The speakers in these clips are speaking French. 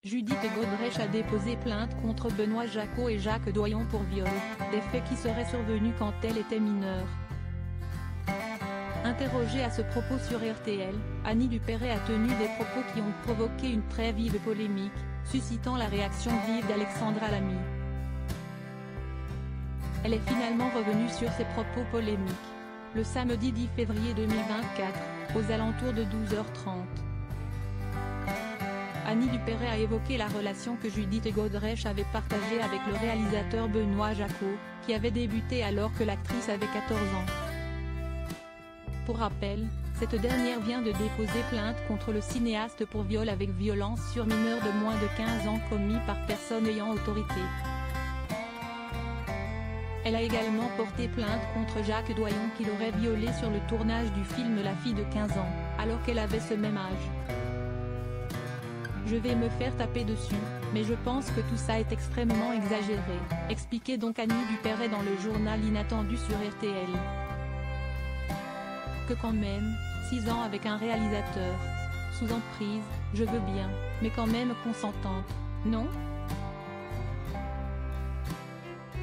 Judith Godrèche a déposé plainte contre Benoît Jacquot et Jacques Doyon pour viol, des faits qui seraient survenus quand elle était mineure. Interrogée à ce propos sur RTL, Annie Dupéret a tenu des propos qui ont provoqué une très vive polémique, suscitant la réaction vive d'Alexandra Lamy. Elle est finalement revenue sur ses propos polémiques, le samedi 10 février 2024, aux alentours de 12h30. Annie Dupéret a évoqué la relation que Judith Godrèche avait partagée avec le réalisateur Benoît Jacquot, qui avait débuté alors que l'actrice avait 14 ans. Pour rappel, cette dernière vient de déposer plainte contre le cinéaste pour viol avec violence sur mineur de moins de 15 ans commis par personne ayant autorité. Elle a également porté plainte contre Jacques Doyon qui l'aurait violée sur le tournage du film La fille de 15 ans, alors qu'elle avait ce même âge. Je vais me faire taper dessus, mais je pense que tout ça est extrêmement exagéré, expliquait donc Annie Dupéret dans le journal Inattendu sur RTL. Que quand même, 6 ans avec un réalisateur. Sous emprise, je veux bien, mais quand même consentante, non?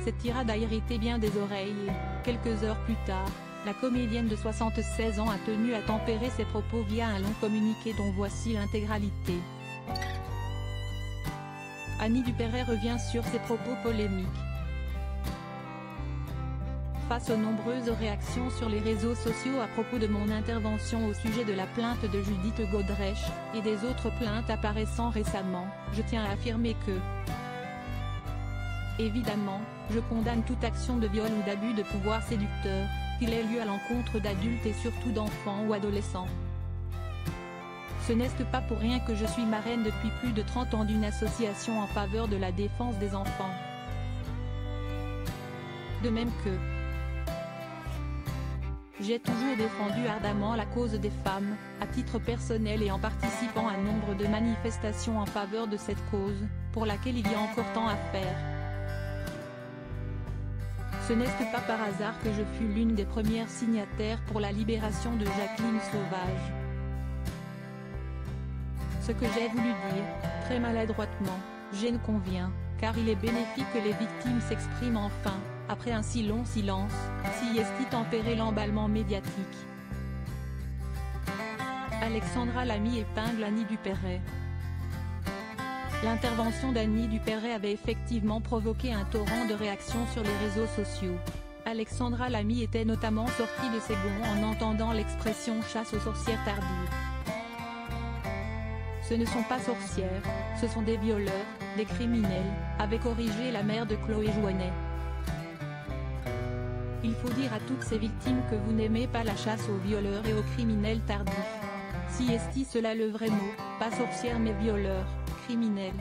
Cette tirade a irrité bien des oreilles et, quelques heures plus tard, la comédienne de 76 ans a tenu à tempérer ses propos via un long communiqué dont voici l'intégralité. Annie Dupéret revient sur ses propos polémiques. Face aux nombreuses réactions sur les réseaux sociaux à propos de mon intervention au sujet de la plainte de Judith Godrèche, et des autres plaintes apparaissant récemment, je tiens à affirmer que, évidemment, je condamne toute action de viol ou d'abus de pouvoir séducteur, qu'il ait lieu à l'encontre d'adultes et surtout d'enfants ou adolescents. Ce n'est pas pour rien que je suis marraine depuis plus de 30 ans d'une association en faveur de la défense des enfants. De même que j'ai toujours défendu ardemment la cause des femmes, à titre personnel et en participant à nombre de manifestations en faveur de cette cause, pour laquelle il y a encore tant à faire. Ce n'est pas par hasard que je fus l'une des premières signataires pour la libération de Jacqueline Sauvage. Ce que j'ai voulu dire, très maladroitement, ne convient, car il est bénéfique que les victimes s'expriment enfin, après un si long silence, si est tempérer l'emballement médiatique. Alexandra Lamy épingle Annie Dupéret. L'intervention d'Annie Dupéret avait effectivement provoqué un torrent de réactions sur les réseaux sociaux. Alexandra Lamy était notamment sortie de ses gonds en entendant l'expression « chasse aux sorcières tardives ». Ce ne sont pas sorcières, ce sont des violeurs, des criminels, avait corrigé la mère de Chloé Jouannet. Il faut dire à toutes ces victimes que vous n'aimez pas la chasse aux violeurs et aux criminels tardifs. Si est cela le vrai mot, pas sorcière mais violeur, criminel.